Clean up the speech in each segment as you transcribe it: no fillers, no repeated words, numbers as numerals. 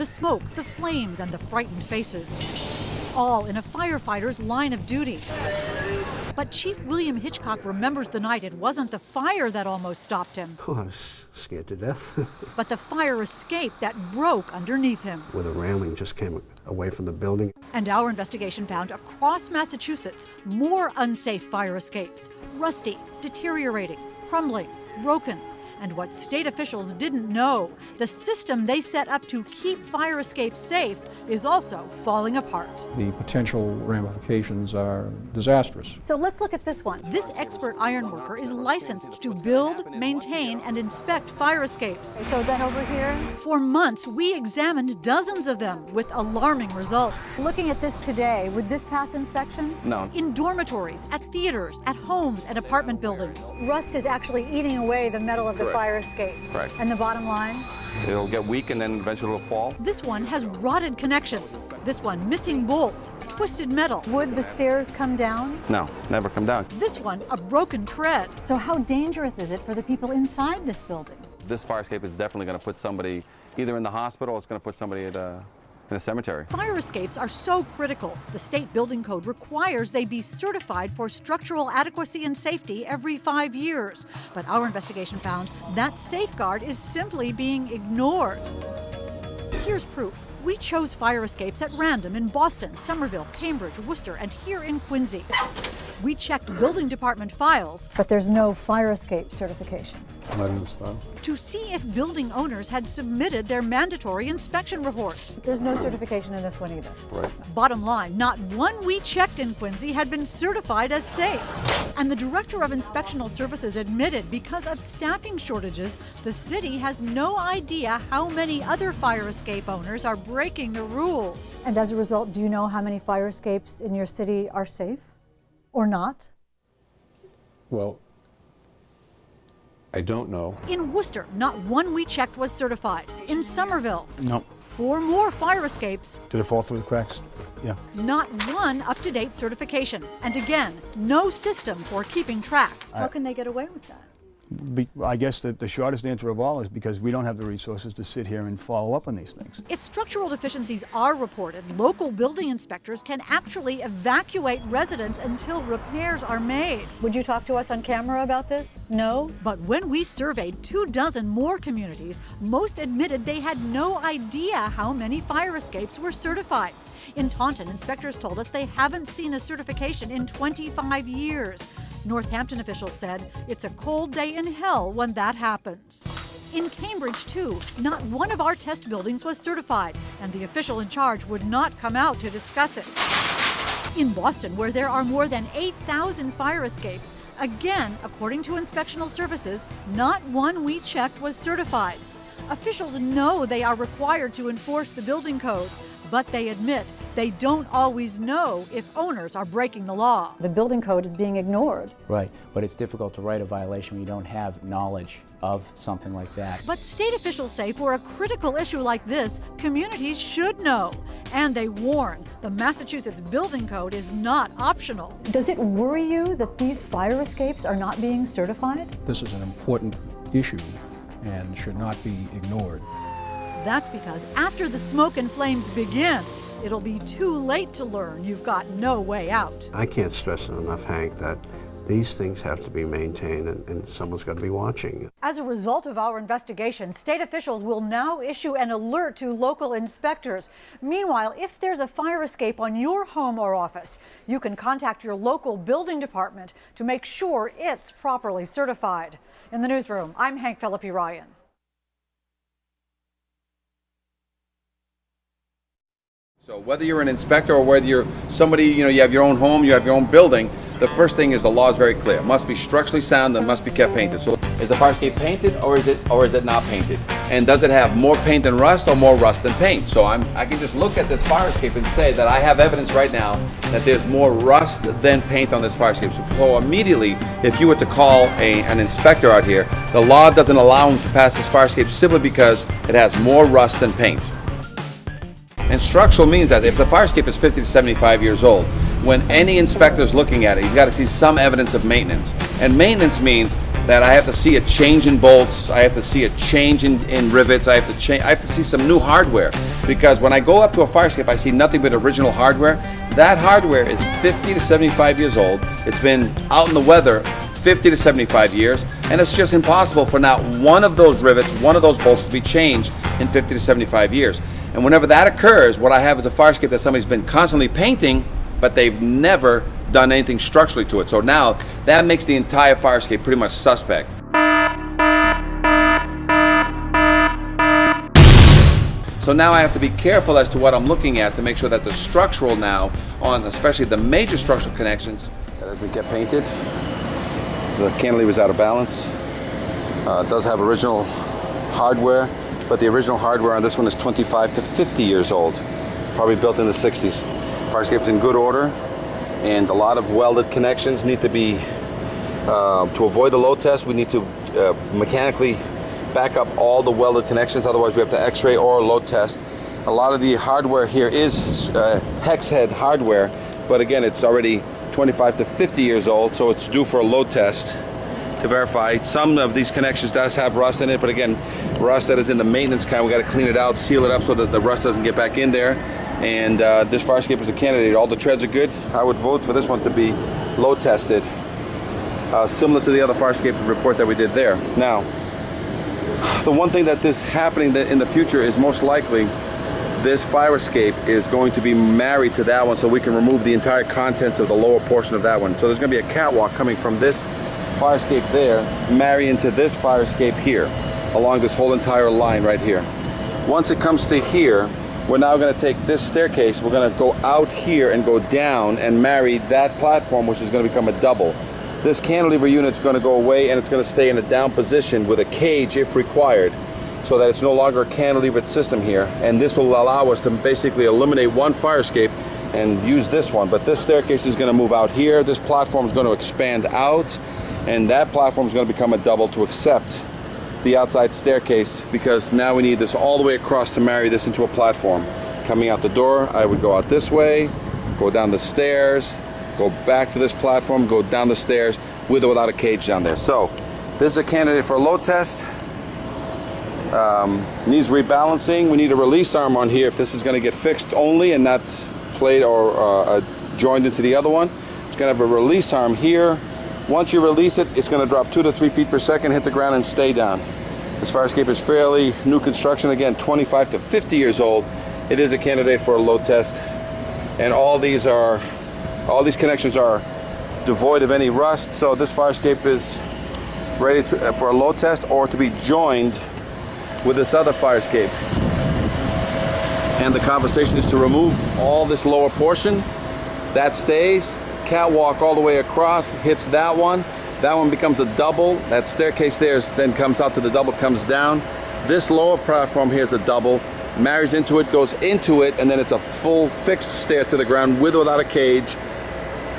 the smoke, the flames, and the frightened faces. All in a firefighter's line of duty. But Chief William Hitchcock remembers the night it wasn't the fire that almost stopped him. Oh, I was scared to death. But the fire escape that broke underneath him. Where the railing just came away from the building. And our investigation found across Massachusetts more unsafe fire escapes. Rusty, deteriorating, crumbling, broken. And what state officials didn't know, the system they set up to keep fire escapes safe is also falling apart. The potential ramifications are disastrous. So let's look at this one. This expert ironworker is licensed to build, maintain, and inspect fire escapes. So then over here? For months, we examined dozens of them with alarming results. Looking at this today, would this pass inspection? No. In dormitories, at theaters, at homes, and apartment buildings. Rust is actually eating away the metal of the fire escape. Correct. And the bottom line? It'll get weak and then eventually it'll fall. This one has rotted connections. This one missing bolts, twisted metal. Would the stairs come down? No, never come down. This one a broken tread. So how dangerous is it for the people inside this building? This fire escape is definitely going to put somebody either in the hospital or it's going to put somebody in a cemetery. Fire escapes are so critical. The state building code requires they be certified for structural adequacy and safety every 5 years. But our investigation found that safeguard is simply being ignored. Here's proof. We chose fire escapes at random in Boston, Somerville, Cambridge, Worcester, and here in Quincy. We checked building department files. But there's no fire escape certification. Not in this file. To see if building owners had submitted their mandatory inspection reports. There's no certification in this one either. Right. Bottom line, not one we checked in Quincy had been certified as safe. And the director of inspectional services admitted because of staffing shortages, the city has no idea how many other fire escape owners are breaking the rules. And as a result, do you know how many fire escapes in your city are safe or not? Well, I don't know. In Worcester, not one we checked was certified. In Somerville, No. 4 more fire escapes. Did it fall through the cracks? Yeah. Not one up-to-date certification. And again, no system for keeping track. How can they get away with that? I guess that the shortest answer of all is because we don't have the resources to sit here and follow up on these things. If structural deficiencies are reported, local building inspectors can actually evacuate residents until repairs are made. Would you talk to us on camera about this? No? But when we surveyed 24 more communities, most admitted they had no idea how many fire escapes were certified. In Taunton, inspectors told us they haven't seen a certification in 25 years. Northampton officials said it's a cold day in hell when that happens. In Cambridge, too, not one of our test buildings was certified, and the official in charge would not come out to discuss it. In Boston, where there are more than 8,000 fire escapes, again, according to inspectional services, not one we checked was certified. Officials know they are required to enforce the building code, but they admit they don't always know if owners are breaking the law. The building code is being ignored. Right, but it's difficult to write a violation when you don't have knowledge of something like that. But state officials say for a critical issue like this, communities should know. And they warn the Massachusetts building code is not optional. Does it worry you that these fire escapes are not being certified? This is an important issue and should not be ignored. That's because after the smoke and flames begin, it'll be too late to learn you've got no way out. I can't stress it enough, Hank, that these things have to be maintained and someone's got to be watching. As a result of our investigation, state officials will now issue an alert to local inspectors. Meanwhile, if there's a fire escape on your home or office, you can contact your local building department to make sure it's properly certified. In the newsroom, I'm Hank Philippi Ryan. So whether you're an inspector or whether you're somebody, you have your own home, you have your own building, the first thing is the law is very clear. It must be structurally sound and must be kept painted. So is the fire escape painted or is it not painted? And does it have more paint than rust or more rust than paint? So I can just look at this fire escape and say that I have evidence right now that there's more rust than paint on this fire escape. So immediately, if you were to call an inspector out here, the law doesn't allow him to pass this fire escape simply because it has more rust than paint. And structural means that if the fire escape is 50 to 75 years old, when any inspector is looking at it, he's got to see some evidence of maintenance. And maintenance means that I have to see a change in bolts, I have to see a change in rivets, I have to see some new hardware, because when I go up to a fire escape I see nothing but original hardware. That hardware is 50 to 75 years old. It's been out in the weather 50 to 75 years, and it's just impossible for not one of those rivets, one of those bolts to be changed in 50 to 75 years. And whenever that occurs, what I have is a fire escape that somebody's been constantly painting, but they've never done anything structurally to it. So now that makes the entire fire escape pretty much suspect. So now I have to be careful as to what I'm looking at to make sure that the structural now, on especially the major structural connections, that has been kept painted. The cantilever is out of balance. It does have original hardware, but the original hardware on this one is 25 to 50 years old, probably built in the 60s. Fire escape's in good order, and a lot of welded connections need to be, to avoid the load test, we need to mechanically back up all the welded connections, otherwise we have to x-ray or load test. A lot of the hardware here is hex head hardware, but again it's already 25 to 50 years old, so it's due for a load test to verify. Some of these connections does have rust in it, but again, rust that is in the maintenance kind, we got to clean it out, seal it up so that the rust doesn't get back in there. And this fire escape is a candidate. All the treads are good. I would vote for this one to be load tested, similar to the other fire escape report that we did there. Now, the one thing that is happening in the future is most likely this fire escape is going to be married to that one, so we can remove the entire contents of the lower portion of that one. So there's going to be a catwalk coming from this fire escape there, marry into this fire escape here, along this whole entire line right here. Once it comes to here, we're now going to take this staircase, we're going to go out here and go down and marry that platform, which is going to become a double. This cantilever unit is going to go away, and it's going to stay in a down position with a cage if required, so that it's no longer a cantilevered system here. And this will allow us to basically eliminate one fire escape and use this one. But this staircase is going to move out here, this platform is going to expand out, and that platform is going to become a double to accept the outside staircase, because now we need this all the way across to marry this into a platform. Coming out the door, I would go out this way, go down the stairs, go back to this platform, go down the stairs with or without a cage down there. So this is a candidate for a load test. Needs rebalancing. We need a release arm on here if this is going to get fixed only and not played or joined into the other one. It's going to have a release arm here. Once you release it, it's going to drop 2 to 3 feet per second, hit the ground, and stay down. This fire escape is fairly new construction, again 25 to 50 years old. It is a candidate for a load test, and all these connections are devoid of any rust. So this fire escape is ready for a load test or to be joined with this other fire escape. And the conversation is to remove all this lower portion. That stays. Catwalk all the way across, hits that one becomes a double. That staircase there then comes out to the double, comes down. This lower platform here is a double, marries into it, goes into it, and then it's a full fixed stair to the ground with or without a cage,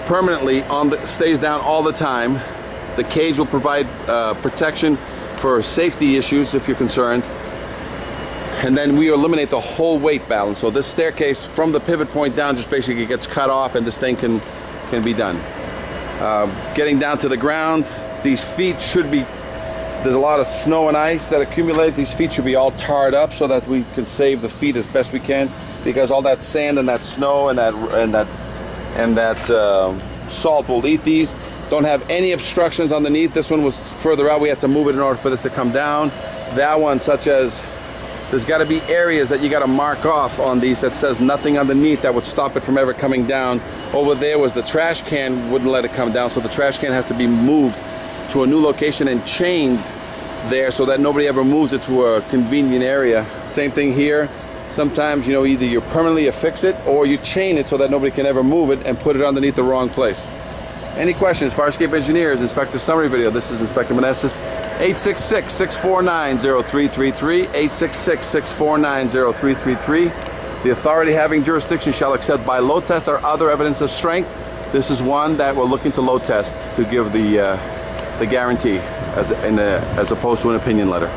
permanently stays down all the time. The cage will provide protection for safety issues if you're concerned, and then we eliminate the whole weight balance. So this staircase from the pivot point down just basically gets cut off, and this thing can be done. Getting down to the ground, these feet should be, there's a lot of snow and ice that accumulate. These feet should be all tarred up so that we can save the feet as best we can, because all that sand and that snow and that salt will eat these. Don't have any obstructions underneath. This one was further out. We had to move it in order for this to come down. That one, such as, there's got to be areas that you got to mark off on these that says nothing underneath that would stop it from ever coming down. Over there was the trash can, wouldn't let it come down, so the trash can has to be moved to a new location and chained there so that nobody ever moves it to a convenient area. Same thing here. Sometimes, you know, either you permanently affix it or you chain it so that nobody can ever move it and put it underneath the wrong place. Any questions? Fire Escape Engineers, Inspector Summary Video. This is Inspector Meneses. 866-649-0333. 866-649-0333. The authority having jurisdiction shall accept by load test or other evidence of strength. This is one that we're looking to load test to give the guarantee as opposed to an opinion letter.